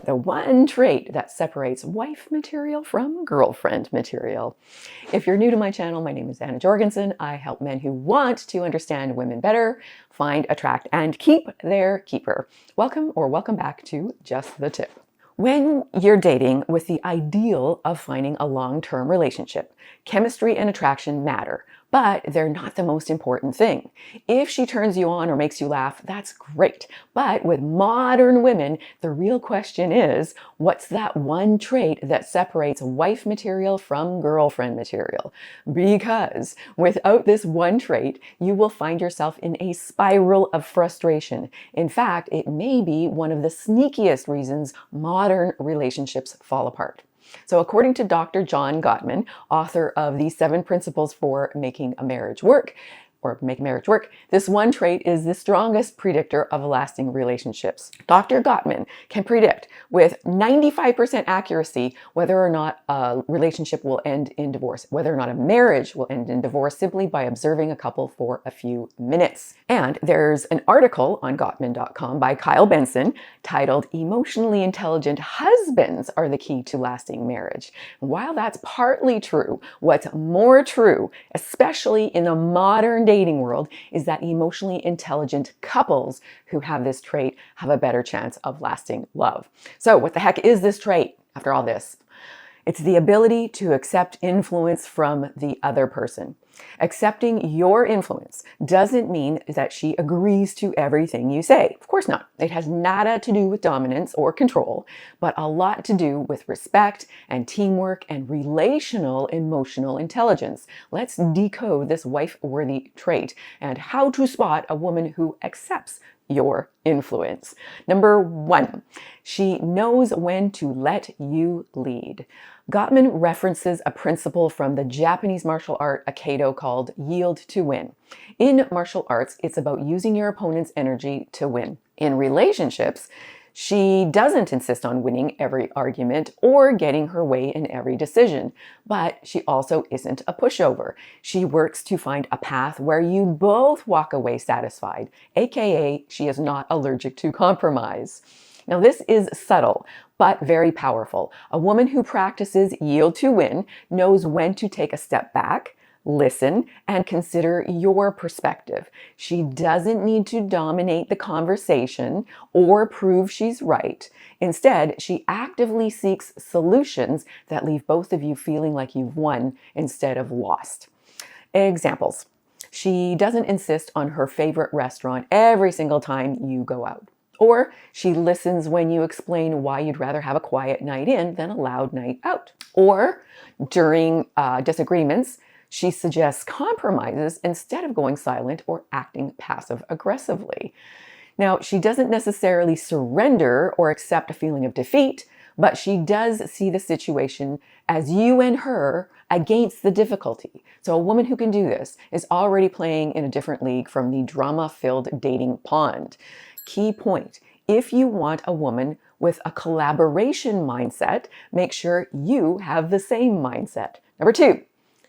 the one trait that separates wife material from girlfriend material. If you're new to my channel, my name is Anna Jorgensen. I help men who want to understand women better, find, attract, and keep their keeper. Welcome or welcome back to Just the Tip. When you're dating with the ideal of finding a long-term relationship, chemistry and attraction matter, but they're not the most important thing. If she turns you on or makes you laugh, that's great. But with modern women, the real question is, what's that one trait that separates wife material from girlfriend material? Because without this one trait, you will find yourself in a spiral of frustration. In fact, it may be one of the sneakiest reasons modern relationships fall apart. So according to Dr. John Gottman, author of the 7 Principles for Making a Marriage Work, this one trait is the strongest predictor of lasting relationships. Dr. Gottman can predict with 95% accuracy whether or not a relationship will end in divorce, whether or not a marriage will end in divorce, simply by observing a couple for a few minutes. And there's an article on Gottman.com by Kyle Benson titled "Emotionally Intelligent Husbands Are the Key to Lasting Marriage." While that's partly true, what's more true, especially in the modern dating world, is that emotionally intelligent couples who have this trait have a better chance of lasting love. So what the heck is this trait after all this? It's the ability to accept influence from the other person. Accepting your influence doesn't mean that she agrees to everything you say. Of course not. It has nada to do with dominance or control, but a lot to do with respect and teamwork and relational emotional intelligence. Let's decode this wife-worthy trait and how to spot a woman who accepts your influence. Number 1, she knows when to let you lead. Gottman references a principle from the Japanese martial art Aikido called yield to win. In martial arts, it's about using your opponent's energy to win. In relationships, she doesn't insist on winning every argument or getting her way in every decision, but she also isn't a pushover. She works to find a path where you both walk away satisfied, aka she is not allergic to compromise. Now, this is subtle, but very powerful. A woman who practices yield to win knows when to take a step back, listen, and consider your perspective. She doesn't need to dominate the conversation or prove she's right. Instead, she actively seeks solutions that leave both of you feeling like you've won instead of lost. Examples. She doesn't insist on her favorite restaurant every single time you go out. Or she listens when you explain why you'd rather have a quiet night in than a loud night out. Or during disagreements, she suggests compromises instead of going silent or acting passive-aggressively. Now, she doesn't necessarily surrender or accept a feeling of defeat, but she does see the situation as you and her against the difficulty. So a woman who can do this is already playing in a different league from the drama-filled dating pond. Key point: if you want a woman with a collaboration mindset, make sure you have the same mindset. Number 2,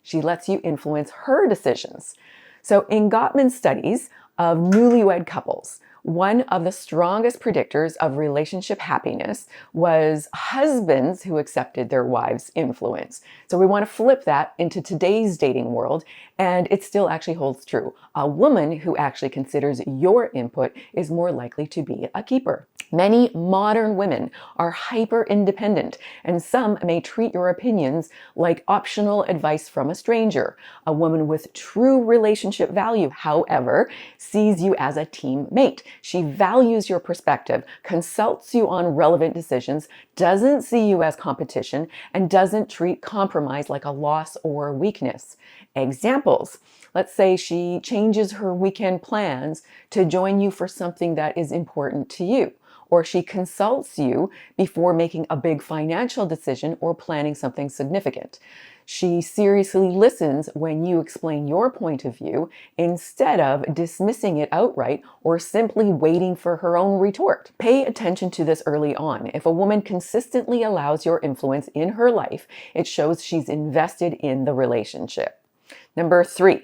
she lets you influence her decisions. So in Gottman's studies of newlywed couples, one of the strongest predictors of relationship happiness was husbands who accepted their wives' influence. So we want to flip that into today's dating world, and it still actually holds true. A woman who actually considers your input is more likely to be a keeper. Many modern women are hyper-independent, and some may treat your opinions like optional advice from a stranger. A woman with true relationship value, however, sees you as a teammate. She values your perspective, consults you on relevant decisions, doesn't see you as competition, and doesn't treat compromise like a loss or weakness. Examples. Let's say she changes her weekend plans to join you for something that is important to you, or she consults you before making a big financial decision or planning something significant. She seriously listens when you explain your point of view instead of dismissing it outright or simply waiting for her own retort. Pay attention to this early on. If a woman consistently allows your influence in her life, it shows she's invested in the relationship. Number 3,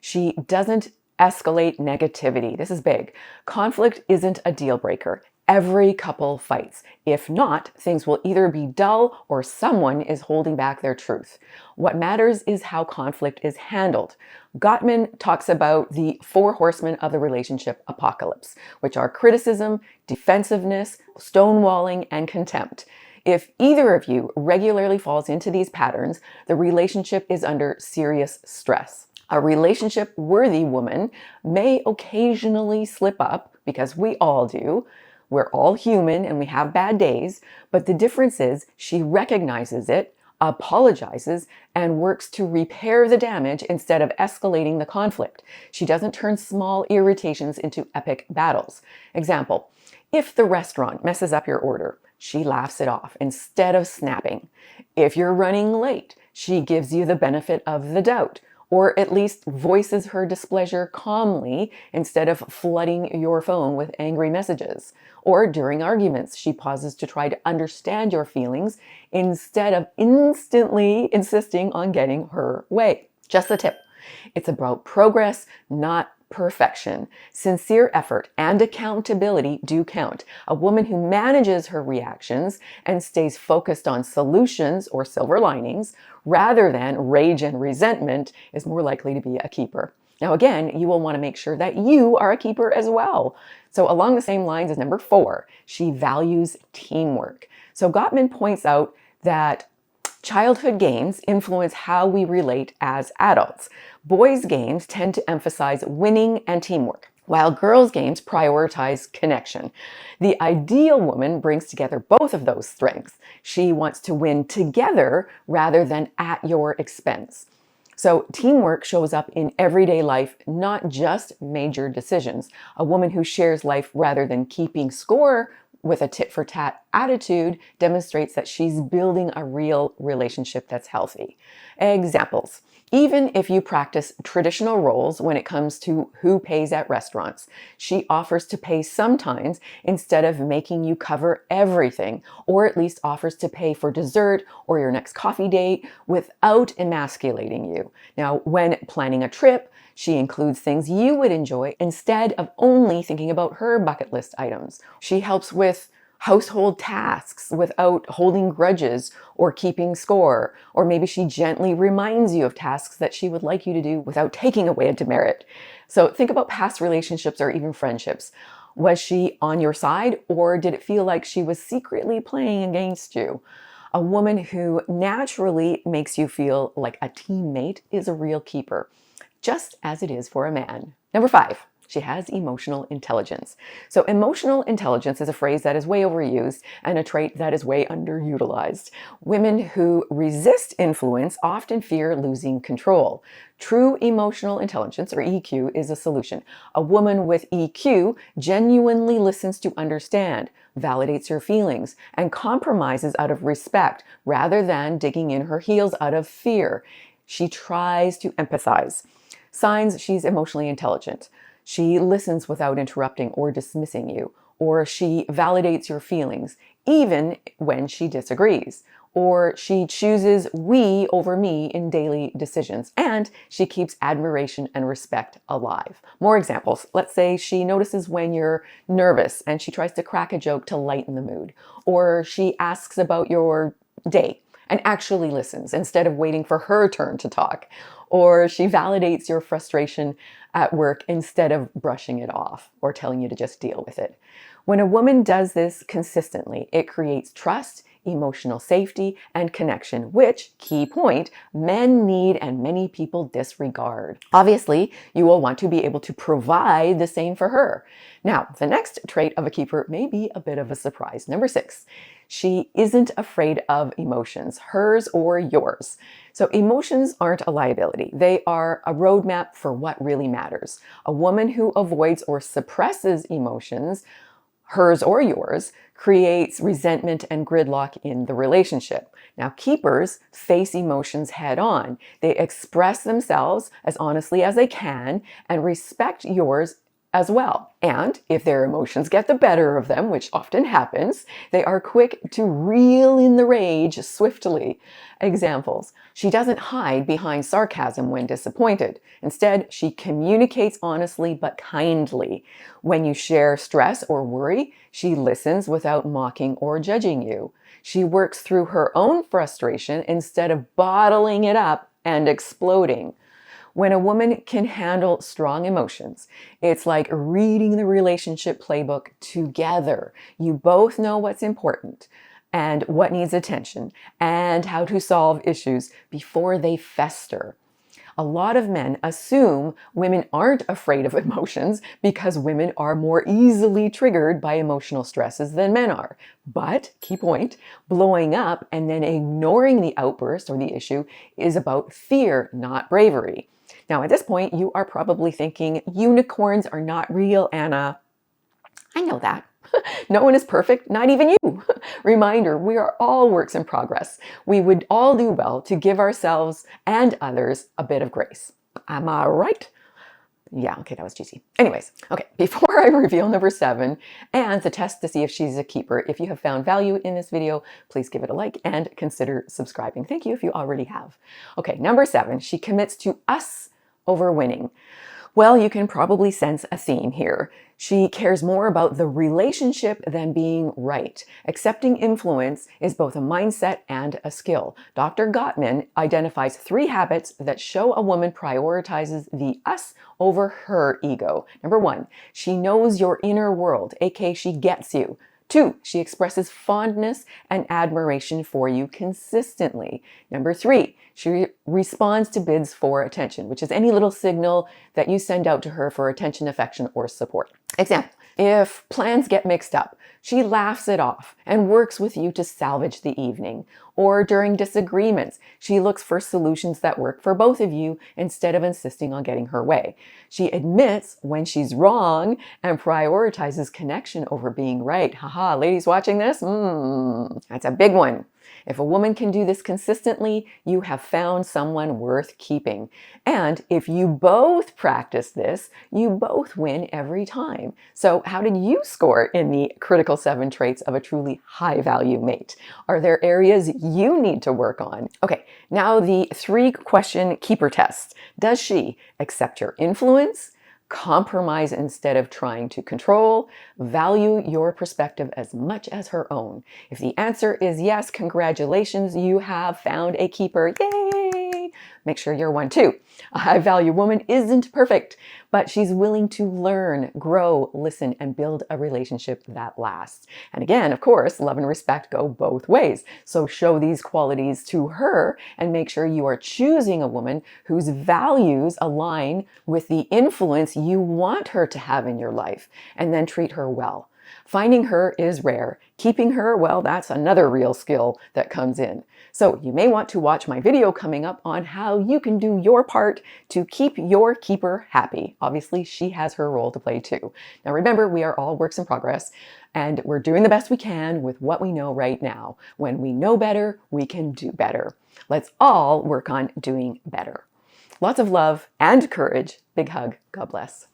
she doesn't escalate negativity. This is big. Conflict isn't a deal breaker. Every couple fights. If not, things will either be dull or someone is holding back their truth. What matters is how conflict is handled. Gottman talks about the four horsemen of the relationship apocalypse, which are criticism, defensiveness, stonewalling, and contempt. If either of you regularly falls into these patterns, the relationship is under serious stress. A relationship-worthy woman may occasionally slip up, because we all do. We're all human and we have bad days, but the difference is she recognizes it, apologizes, and works to repair the damage instead of escalating the conflict. She doesn't turn small irritations into epic battles. Example, if the restaurant messes up your order, she laughs it off instead of snapping. If you're running late, she gives you the benefit of the doubt, or at least voices her displeasure calmly instead of flooding your phone with angry messages. Or during arguments, she pauses to try to understand your feelings instead of instantly insisting on getting her way. Just a tip. It's about progress, not perfection. Sincere effort and accountability do count. A woman who manages her reactions and stays focused on solutions or silver linings rather than rage and resentment is more likely to be a keeper. Now again, you will want to make sure that you are a keeper as well. So along the same lines as number 4, she values teamwork. So Gottman points out that childhood games influence how we relate as adults. Boys' games tend to emphasize winning and teamwork, while girls' games prioritize connection. The ideal woman brings together both of those strengths. She wants to win together rather than at your expense. So teamwork shows up in everyday life, not just major decisions. A woman who shares life rather than keeping score with a tit-for-tat attitude demonstrates that she's building a real relationship that's healthy. Examples. Even if you practice traditional roles when it comes to who pays at restaurants, she offers to pay sometimes instead of making you cover everything, or at least offers to pay for dessert or your next coffee date without emasculating you. Now, when planning a trip, she includes things you would enjoy instead of only thinking about her bucket list items. She helps with household tasks without holding grudges or keeping score. Or maybe she gently reminds you of tasks that she would like you to do without taking away a demerit. So think about past relationships or even friendships. Was she on your side, or did it feel like she was secretly playing against you? A woman who naturally makes you feel like a teammate is a real keeper, just as it is for a man. Number 5, she has emotional intelligence. So emotional intelligence is a phrase that is way overused and a trait that is way underutilized. Women who resist influence often fear losing control. True emotional intelligence, or EQ, is a solution. A woman with EQ genuinely listens to understand, validates your feelings, and compromises out of respect rather than digging in her heels out of fear. She tries to empathize. Signs she's emotionally intelligent. She listens without interrupting or dismissing you, or she validates your feelings, even when she disagrees, or she chooses we over me in daily decisions, and she keeps admiration and respect alive. More examples. Let's say she notices when you're nervous and she tries to crack a joke to lighten the mood, or she asks about your day and actually listens instead of waiting for her turn to talk. Or she validates your frustration at work instead of brushing it off or telling you to just deal with it. When a woman does this consistently, it creates trust, emotional safety, and connection, which, key point, men need and many people disregard. Obviously, you will want to be able to provide the same for her. Now, the next trait of a keeper may be a bit of a surprise. Number 6, she isn't afraid of emotions, hers or yours. So emotions aren't a liability. They are a roadmap for what really matters. A woman who avoids or suppresses emotions, hers or yours, creates resentment and gridlock in the relationship. Now, keepers face emotions head on. They express themselves as honestly as they can and respect yours as well. And if their emotions get the better of them, which often happens, they are quick to reel in the rage swiftly. Examples: she doesn't hide behind sarcasm when disappointed. Instead, she communicates honestly but kindly. When you share stress or worry, she listens without mocking or judging you. She works through her own frustration instead of bottling it up and exploding. When a woman can handle strong emotions, it's like reading the relationship playbook together. You both know what's important and what needs attention and how to solve issues before they fester. A lot of men assume women aren't afraid of emotions because women are more easily triggered by emotional stresses than men are. But, key point, blowing up and then ignoring the outburst or the issue is about fear, not bravery. Now, at this point, you are probably thinking, unicorns are not real, Anna. I know that. No one is perfect, not even you. Reminder, we are all works in progress. We would all do well to give ourselves and others a bit of grace. Am I right? Yeah, okay, that was cheesy. Anyways, okay, before I reveal number 7 and the test to see if she's a keeper, if you have found value in this video, please give it a like and consider subscribing. Thank you if you already have. Okay, number 7, she commits to us over winning. Well, you can probably sense a theme here. She cares more about the relationship than being right. Accepting influence is both a mindset and a skill. Dr. Gottman identifies 3 habits that show a woman prioritizes the us over her ego. Number 1, she knows your inner world, aka she gets you. 2, she expresses fondness and admiration for you consistently. Number 3, she responds to bids for attention, which is any little signal that you send out to her for attention, affection, or support. Example: if plans get mixed up, she laughs it off and works with you to salvage the evening. Or during disagreements, she looks for solutions that work for both of you instead of insisting on getting her way. She admits when she's wrong and prioritizes connection over being right. Haha, ladies watching this? That's a big one. If a woman can do this consistently, you have found someone worth keeping. And if you both practice this, you both win every time. So how did you score in the critical 7 traits of a truly high-value mate? Are there areas you need to work on? Okay, now the 3-question keeper test. Does she accept your influence, compromise instead of trying to control, value your perspective as much as her own? If the answer is yes, congratulations, you have found a keeper. Yay! Make sure you're one too. A high-value woman isn't perfect, but she's willing to learn, grow, listen, and build a relationship that lasts. And again, of course, love and respect go both ways. So show these qualities to her and make sure you are choosing a woman whose values align with the influence you want her to have in your life, and then treat her well. Finding her is rare. Keeping her, well, that's another real skill that comes in. So you may want to watch my video coming up on how you can do your part to keep your keeper happy. Obviously, she has her role to play too. Now remember, we are all works in progress, and we're doing the best we can with what we know right now. When we know better, we can do better. Let's all work on doing better. Lots of love and courage. Big hug. God bless.